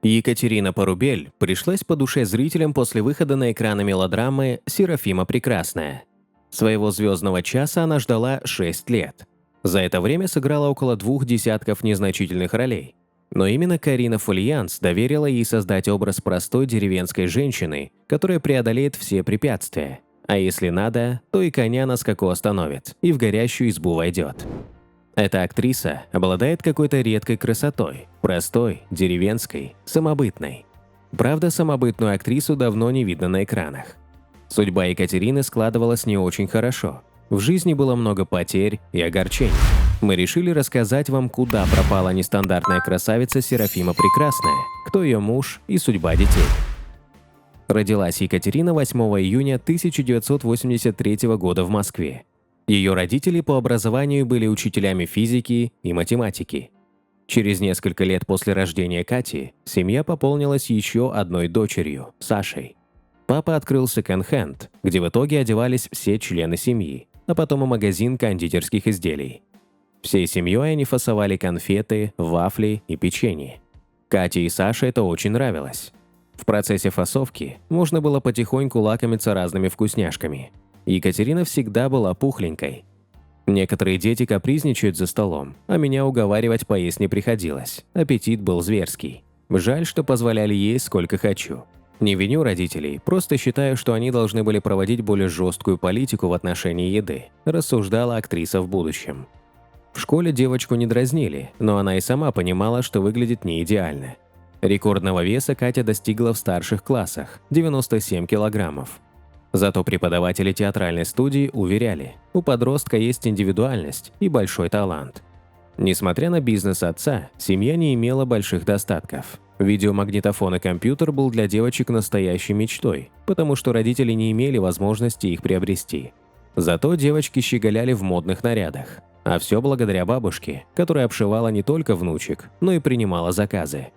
Екатерина Порубель пришлась по душе зрителям после выхода на экраны мелодрамы «Серафима Прекрасная». Своего звездного часа она ждала 6 лет. За это время сыграла около 2 десятков незначительных ролей. Но именно Карина Фолианс доверила ей создать образ простой деревенской женщины, которая преодолеет все препятствия. А если надо, то и коня на скаку остановит, и в горящую избу войдет. Эта актриса обладает какой-то редкой красотой, простой, деревенской, самобытной. Правда, самобытную актрису давно не видно на экранах. Судьба Екатерины складывалась не очень хорошо. В жизни было много потерь и огорчений. Мы решили рассказать вам, куда пропала нестандартная красавица Серафима Прекрасная, кто ее муж и судьба детей. Родилась Екатерина 8 июня 1983 года в Москве. Ее родители по образованию были учителями физики и математики. Через несколько лет после рождения Кати семья пополнилась еще одной дочерью, Сашей. Папа открыл секонд-хенд, где в итоге одевались все члены семьи, а потом и магазин кондитерских изделий. Всей семьей они фасовали конфеты, вафли и печенье. Кате и Саше это очень нравилось. В процессе фасовки можно было потихоньку лакомиться разными вкусняшками. Екатерина всегда была пухленькой. Некоторые дети капризничают за столом, а меня уговаривать поесть не приходилось. Аппетит был зверский. Жаль, что позволяли есть сколько хочу. Не виню родителей, просто считаю, что они должны были проводить более жесткую политику в отношении еды, рассуждала актриса в будущем. В школе девочку не дразнили, но она и сама понимала, что выглядит не идеально. Рекордного веса Катя достигла в старших классах – 97 килограммов. Зато преподаватели театральной студии уверяли, у подростка есть индивидуальность и большой талант. Несмотря на бизнес отца, семья не имела больших достатков. Видеомагнитофон и компьютер был для девочек настоящей мечтой, потому что родители не имели возможности их приобрести. Зато девочки щеголяли в модных нарядах. А все благодаря бабушке, которая обшивала не только внучек, но и принимала заказы.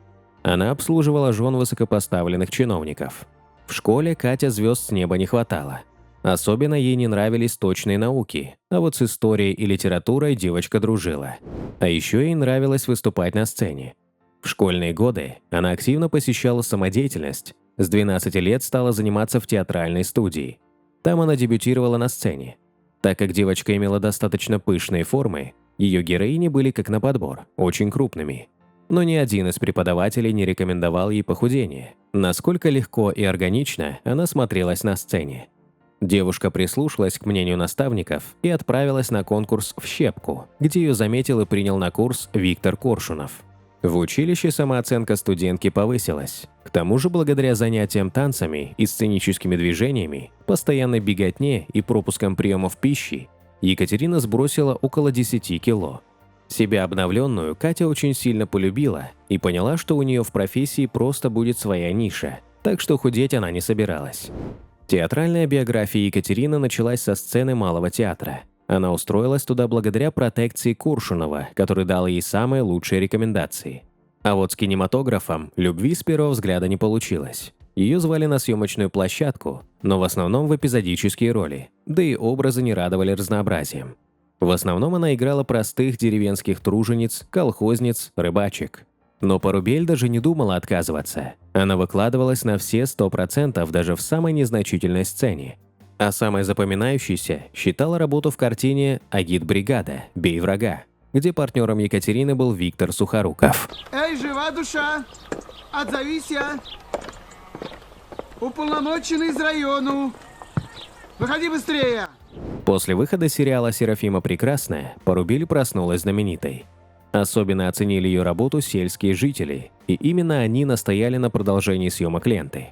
Она обслуживала жен высокопоставленных чиновников. В школе Катя звезд с неба не хватало. Особенно ей не нравились точные науки, а вот с историей и литературой девочка дружила. А еще ей нравилось выступать на сцене. В школьные годы она активно посещала самодеятельность, с 12 лет стала заниматься в театральной студии. Там она дебютировала на сцене. Так как девочка имела достаточно пышные формы, ее героини были как на подбор, очень крупными. Но ни один из преподавателей не рекомендовал ей похудение, насколько легко и органично она смотрелась на сцене. Девушка прислушалась к мнению наставников и отправилась на конкурс в Щепку, где ее заметил и принял на курс Виктор Коршунов. В училище самооценка студентки повысилась. К тому же, благодаря занятиям танцами и сценическими движениями, постоянной беготне и пропускам приемов пищи, Екатерина сбросила около 10 кило. Себя обновленную Катя очень сильно полюбила и поняла, что у нее в профессии просто будет своя ниша, так что худеть она не собиралась. Театральная биография Екатерины началась со сцены Малого театра. Она устроилась туда благодаря протекции Коршунова, который дал ей самые лучшие рекомендации. А вот с кинематографом любви с первого взгляда не получилось. Ее звали на съемочную площадку, но в основном в эпизодические роли, да и образы не радовали разнообразием. В основном она играла простых деревенских тружениц, колхозниц, рыбачек. Но Порубель даже не думала отказываться. Она выкладывалась на все 100% даже в самой незначительной сцене. А самой запоминающейся считала работу в картине «Агитбригада. Бей врага», где партнером Екатерины был Виктор Сухоруков. Эй, жива душа! Отзовися! Уполномоченный из району! Выходи быстрее! После выхода сериала «Серафима Прекрасная» Порубель проснулась знаменитой. Особенно оценили ее работу сельские жители, и именно они настояли на продолжении съемок ленты.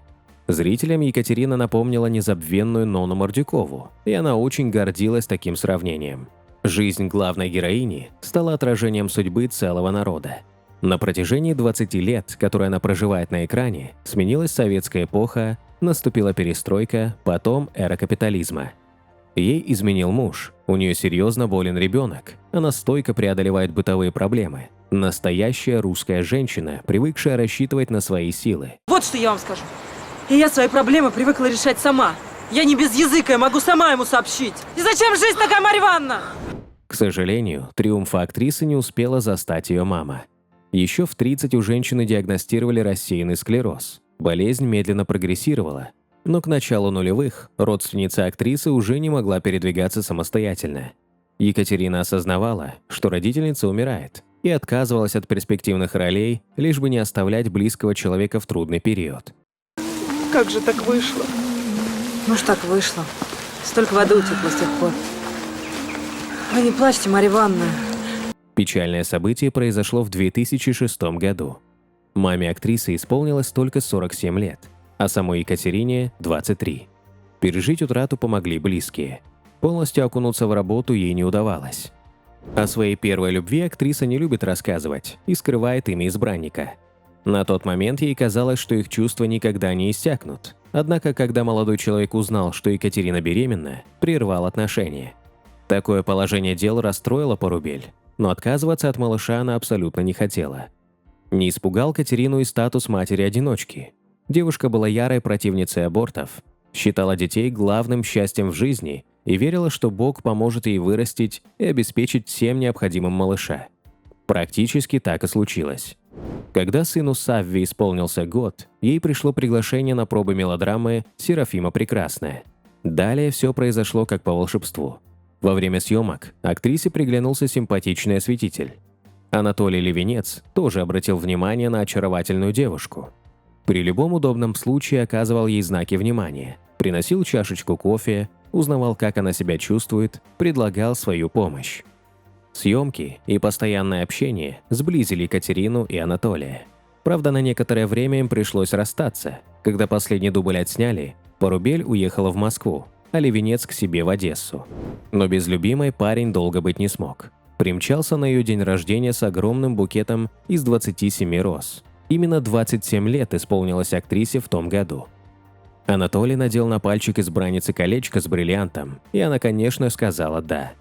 Зрителям Екатерина напомнила незабвенную Нону Мордюкову, и она очень гордилась таким сравнением. Жизнь главной героини стала отражением судьбы целого народа. На протяжении 20 лет, которые она проживает на экране, сменилась советская эпоха, наступила перестройка, потом эра капитализма. Ей изменил муж, у нее серьезно болен ребенок, она стойко преодолевает бытовые проблемы. Настоящая русская женщина, привыкшая рассчитывать на свои силы. Вот что я вам скажу. И я свои проблемы привыкла решать сама. Я не без языка, я могу сама ему сообщить. И зачем жизнь такая, Марья Ивановна? К сожалению, триумфа актрисы не успела застать ее мама. Еще в 30 у женщины диагностировали рассеянный склероз. Болезнь медленно прогрессировала, но к началу нулевых родственница актрисы уже не могла передвигаться самостоятельно. Екатерина осознавала, что родительница умирает, и отказывалась от перспективных ролей, лишь бы не оставлять близкого человека в трудный период. Как же так вышло? Ну ж так вышло. Столько воды утекло с тех пор. Вы не плачьте, Марья Ивановна. Печальное событие произошло в 2006 году. Маме актрисы исполнилось только 47 лет, а самой Екатерине – 23. Пережить утрату помогли близкие. Полностью окунуться в работу ей не удавалось. О своей первой любви актриса не любит рассказывать и скрывает имя избранника. На тот момент ей казалось, что их чувства никогда не иссякнут. Однако, когда молодой человек узнал, что Екатерина беременна, прервал отношения. Такое положение дел расстроило Порубель, но отказываться от малыша она абсолютно не хотела. Не испугал Катерину и статус матери-одиночки. Девушка была ярой противницей абортов, считала детей главным счастьем в жизни и верила, что Бог поможет ей вырастить и обеспечить всем необходимым малыша. Практически так и случилось. Когда сыну Савве исполнился год, ей пришло приглашение на пробы мелодрамы «Серафима Прекрасная». Далее все произошло как по волшебству. Во время съемок актрисе приглянулся симпатичный осветитель. Анатолий Левинец тоже обратил внимание на очаровательную девушку. При любом удобном случае оказывал ей знаки внимания, приносил чашечку кофе, узнавал, как она себя чувствует, предлагал свою помощь. Съемки и постоянное общение сблизили Екатерину и Анатолия. Правда, на некоторое время им пришлось расстаться. Когда последний дубль отсняли, Порубель уехала в Москву, а Левинец к себе в Одессу. Но без любимой парень долго быть не смог. Примчался на ее день рождения с огромным букетом из 27 роз. Именно 27 лет исполнилось актрисе в том году. Анатолий надел на пальчик избранницы колечко с бриллиантом, и она, конечно, сказала «да».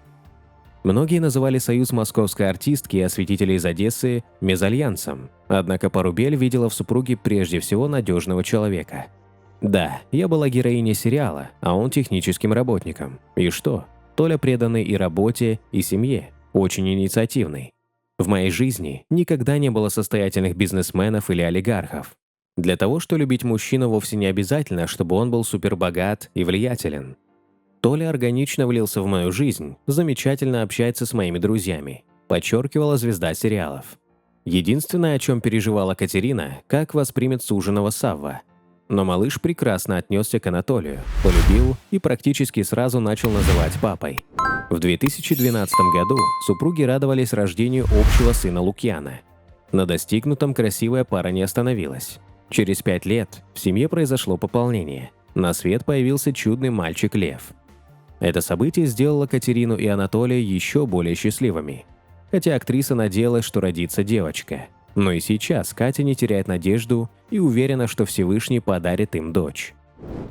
Многие называли союз московской артистки и осветителей из Одессы мезальянсом, однако Порубель видела в супруге прежде всего надежного человека. Да, я была героиней сериала, а он техническим работником. И что? Толя преданный и работе, и семье, очень инициативный. В моей жизни никогда не было состоятельных бизнесменов или олигархов. Для того, чтобы любить мужчину, вовсе не обязательно, чтобы он был супербогат и влиятелен. Толя органично влился в мою жизнь, замечательно общается с моими друзьями, подчеркивала звезда сериалов. Единственное, о чем переживала Катерина, как воспримет суженого Савва. Но малыш прекрасно отнесся к Анатолию, полюбил и практически сразу начал называть папой. В 2012 году супруги радовались рождению общего сына Лукьяна. На достигнутом красивая пара не остановилась. Через 5 лет в семье произошло пополнение. На свет появился чудный мальчик Лев. Это событие сделало Катерину и Анатолия еще более счастливыми. Хотя актриса надеялась, что родится девочка. Но и сейчас Катя не теряет надежду и уверена, что Всевышний подарит им дочь.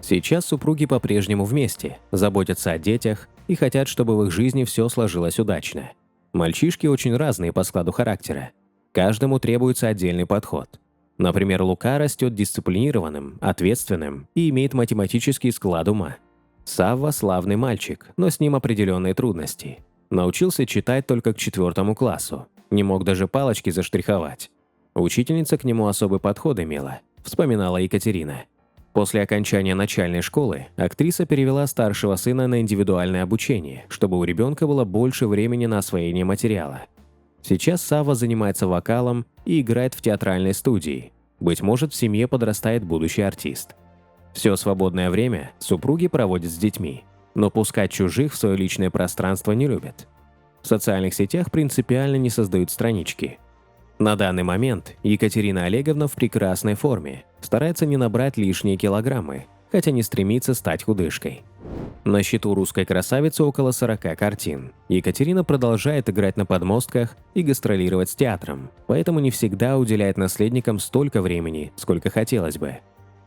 Сейчас супруги по-прежнему вместе, заботятся о детях и хотят, чтобы в их жизни все сложилось удачно. Мальчишки очень разные по складу характера. Каждому требуется отдельный подход. Например, Лука растет дисциплинированным, ответственным и имеет математический склад ума. Савва – славный мальчик, но с ним определенные трудности. Научился читать только к 4 классу. Не мог даже палочки заштриховать. Учительница к нему особый подход имела, вспоминала Екатерина. После окончания начальной школы актриса перевела старшего сына на индивидуальное обучение, чтобы у ребенка было больше времени на освоение материала. Сейчас Савва занимается вокалом и играет в театральной студии. Быть может, в семье подрастает будущий артист. Все свободное время супруги проводят с детьми, но пускать чужих в свое личное пространство не любят. В социальных сетях принципиально не создают странички. На данный момент Екатерина Олеговна в прекрасной форме, старается не набрать лишние килограммы, хотя не стремится стать худышкой. На счету русской красавицы около 40 картин. Екатерина продолжает играть на подмостках и гастролировать с театром, поэтому не всегда уделяет наследникам столько времени, сколько хотелось бы.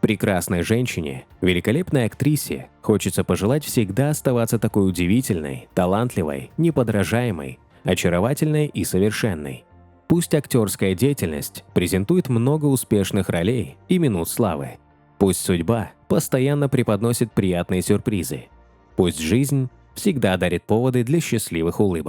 Прекрасной женщине, великолепной актрисе хочется пожелать всегда оставаться такой удивительной, талантливой, неподражаемой, очаровательной и совершенной. Пусть актерская деятельность презентует много успешных ролей и минут славы. Пусть судьба постоянно преподносит приятные сюрпризы. Пусть жизнь всегда дарит поводы для счастливых улыбок.